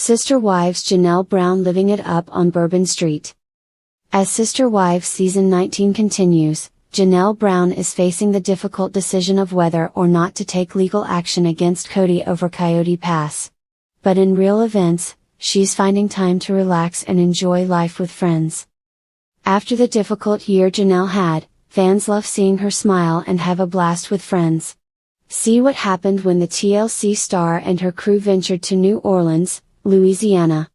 Sister Wives Janelle Brown living it up on Bourbon Street. As Sister Wives Season 19 continues, Janelle Brown is facing the difficult decision of whether or not to take legal action against Cody over Coyote Pass. But in real events, she's finding time to relax and enjoy life with friends. After the difficult year Janelle had, fans love seeing her smile and have a blast with friends. See what happened when the TLC star and her crew ventured to New Orleans, Louisiana.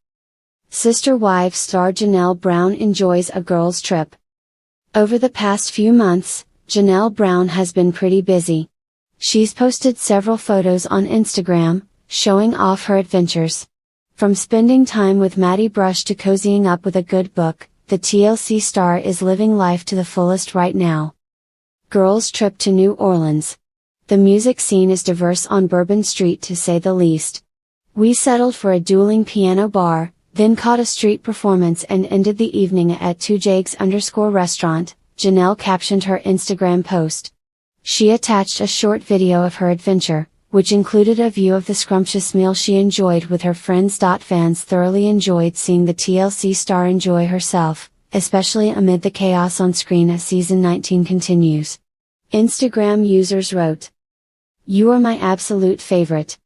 Sister Wives star Janelle Brown enjoys a girls' trip. Over the past few months, Janelle Brown has been pretty busy. She's posted several photos on Instagram, showing off her adventures. From spending time with Maddie Brush to cozying up with a good book, the TLC star is living life to the fullest right now. Girls' trip to New Orleans. The music scene is diverse on Bourbon Street to say the least. We settled for a dueling piano bar, then caught a street performance and ended the evening at 2jags_restaurant, Janelle captioned her Instagram post. She attached a short video of her adventure, which included a view of the scrumptious meal she enjoyed with her friends. Fans thoroughly enjoyed seeing the TLC star enjoy herself, especially amid the chaos on screen as season 19 continues. Instagram users wrote, "You are my absolute favorite.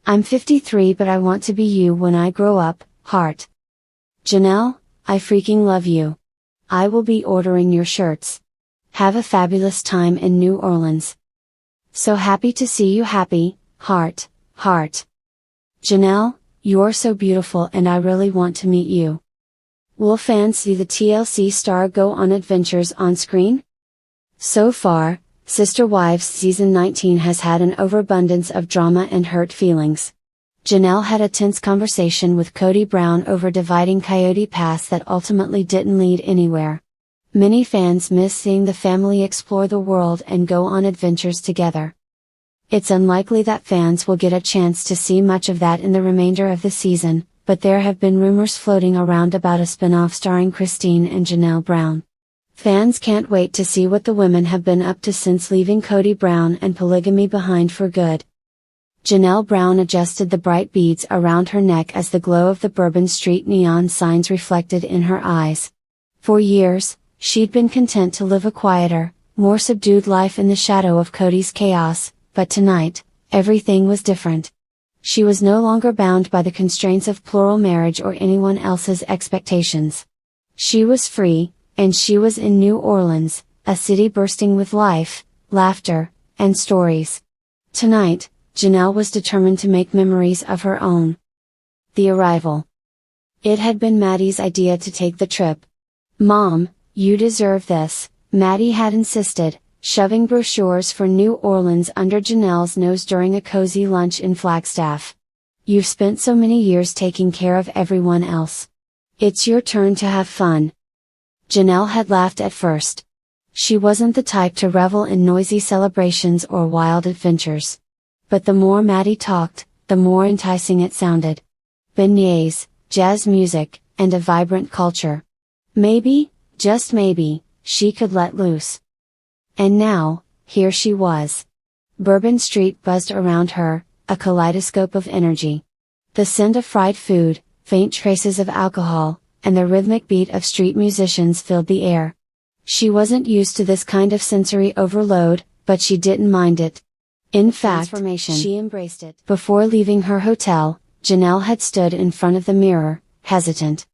I'm 53 but I want to be you when I grow up, heart. Janelle, I freaking love you. I will be ordering your shirts. Have a fabulous time in New Orleans. So happy to see you happy, heart, heart. Janelle, you're so beautiful and I really want to meet you." Will fans see the TLC star go on adventures on screen? So far, Sister Wives Season 19 has had an overabundance of drama and hurt feelings. Janelle had a tense conversation with Cody Brown over dividing Coyote Pass that ultimately didn't lead anywhere. Many fans miss seeing the family explore the world and go on adventures together. It's unlikely that fans will get a chance to see much of that in the remainder of the season, but there have been rumors floating around about a spin-off starring Cristin and Janelle Brown. Fans can't wait to see what the women have been up to since leaving Cody Brown and polygamy behind for good. Janelle Brown adjusted the bright beads around her neck as the glow of the Bourbon Street neon signs reflected in her eyes. For years, she'd been content to live a quieter, more subdued life in the shadow of Cody's chaos, but tonight, everything was different. She was no longer bound by the constraints of plural marriage or anyone else's expectations. She was free, and she was in New Orleans, a city bursting with life, laughter, and stories. Tonight, Janelle was determined to make memories of her own. The arrival. It had been Maddie's idea to take the trip. "Mom, you deserve this," Maddie had insisted, shoving brochures for New Orleans under Janelle's nose during a cozy lunch in Flagstaff. "You've spent so many years taking care of everyone else. It's your turn to have fun." Janelle had laughed at first. She wasn't the type to revel in noisy celebrations or wild adventures. But the more Maddie talked, the more enticing it sounded. Beignets, jazz music, and a vibrant culture. Maybe, just maybe, she could let loose. And now, here she was. Bourbon Street buzzed around her, a kaleidoscope of energy. The scent of fried food, faint traces of alcohol, and the rhythmic beat of street musicians filled the air. She wasn't used to this kind of sensory overload, but she didn't mind it. In fact, she embraced it. Before leaving her hotel, Janelle had stood in front of the mirror, hesitant.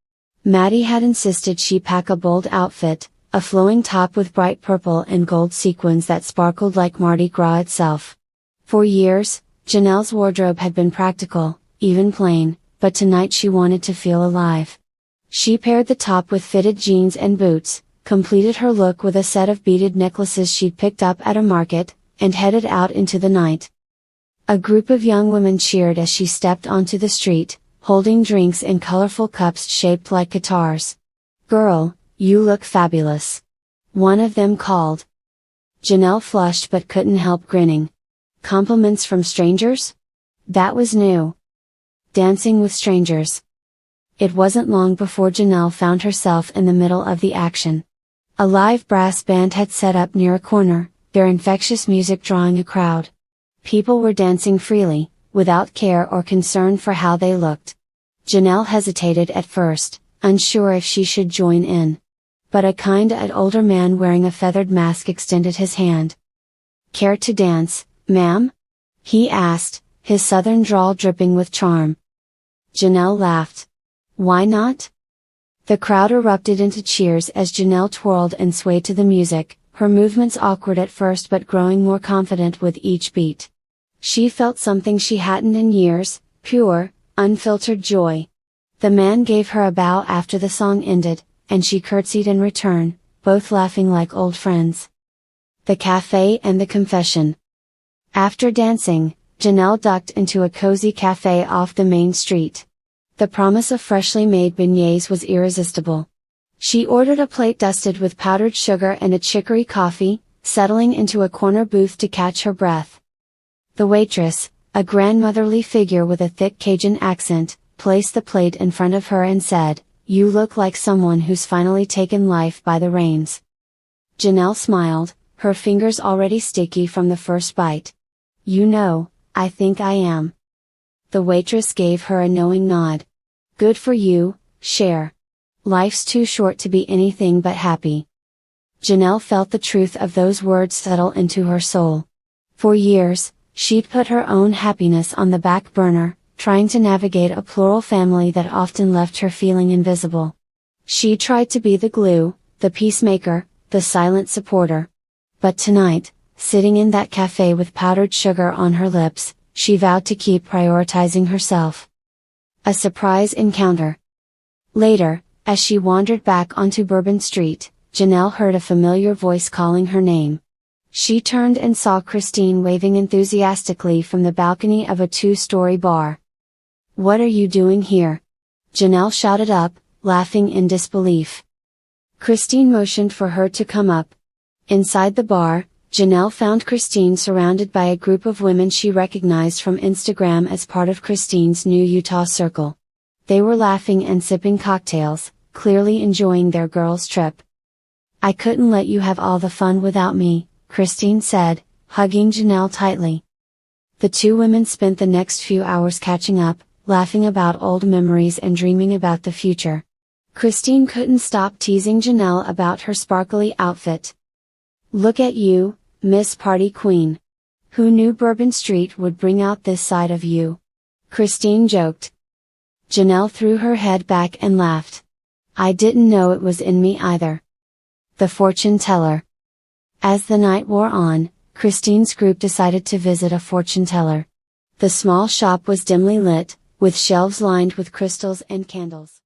Maddie had insisted she pack a bold outfit, a flowing top with bright purple and gold sequins that sparkled like Mardi Gras itself. For years, Janelle's wardrobe had been practical, even plain, but tonight she wanted to feel alive. She paired the top with fitted jeans and boots, completed her look with a set of beaded necklaces she'd picked up at a market, and headed out into the night. A group of young women cheered as she stepped onto the street, holding drinks in colorful cups shaped like guitars. "Girl, you look fabulous," one of them called. Janelle flushed but couldn't help grinning. Compliments from strangers? That was new. Dancing with strangers. It wasn't long before Janelle found herself in the middle of the action. A live brass band had set up near a corner, their infectious music drawing a crowd. People were dancing freely, without care or concern for how they looked. Janelle hesitated at first, unsure if she should join in. But a kind-eyed older man wearing a feathered mask extended his hand. "Care to dance, ma'am?" he asked, his southern drawl dripping with charm. Janelle laughed. "Why not?" The crowd erupted into cheers as Janelle twirled and swayed to the music, her movements awkward at first but growing more confident with each beat. She felt something she hadn't in years, pure, unfiltered joy. The man gave her a bow after the song ended, and she curtsied in return, both laughing like old friends. The cafe and the confession. After dancing, Janelle ducked into a cozy cafe off the main street. The promise of freshly made beignets was irresistible. She ordered a plate dusted with powdered sugar and a chicory coffee, settling into a corner booth to catch her breath. The waitress, a grandmotherly figure with a thick Cajun accent, placed the plate in front of her and said, "You look like someone who's finally taken life by the reins." Janelle smiled, her fingers already sticky from the first bite. "You know, I think I am." The waitress gave her a knowing nod. "Good for you, Cher. Life's too short to be anything but happy." Janelle felt the truth of those words settle into her soul. For years, she'd put her own happiness on the back burner, trying to navigate a plural family that often left her feeling invisible. She tried to be the glue, the peacemaker, the silent supporter. But tonight, sitting in that cafe with powdered sugar on her lips, she vowed to keep prioritizing herself. A surprise encounter. Later, as she wandered back onto Bourbon Street, Janelle heard a familiar voice calling her name. She turned and saw Cristin waving enthusiastically from the balcony of a two-story bar. "What are you doing here?" Janelle shouted up, laughing in disbelief. Cristin motioned for her to come up. Inside the bar, Janelle found Cristin surrounded by a group of women she recognized from Instagram as part of Cristin's new Utah circle. They were laughing and sipping cocktails, clearly enjoying their girls' trip. "I couldn't let you have all the fun without me," Cristin said, hugging Janelle tightly. The two women spent the next few hours catching up, laughing about old memories and dreaming about the future. Cristin couldn't stop teasing Janelle about her sparkly outfit. "Look at you, Miss Party Queen. Who knew Bourbon Street would bring out this side of you?" Cristin joked. Janelle threw her head back and laughed. "I didn't know it was in me either." The fortune teller. As the night wore on, Cristin's group decided to visit a fortune teller. The small shop was dimly lit, with shelves lined with crystals and candles.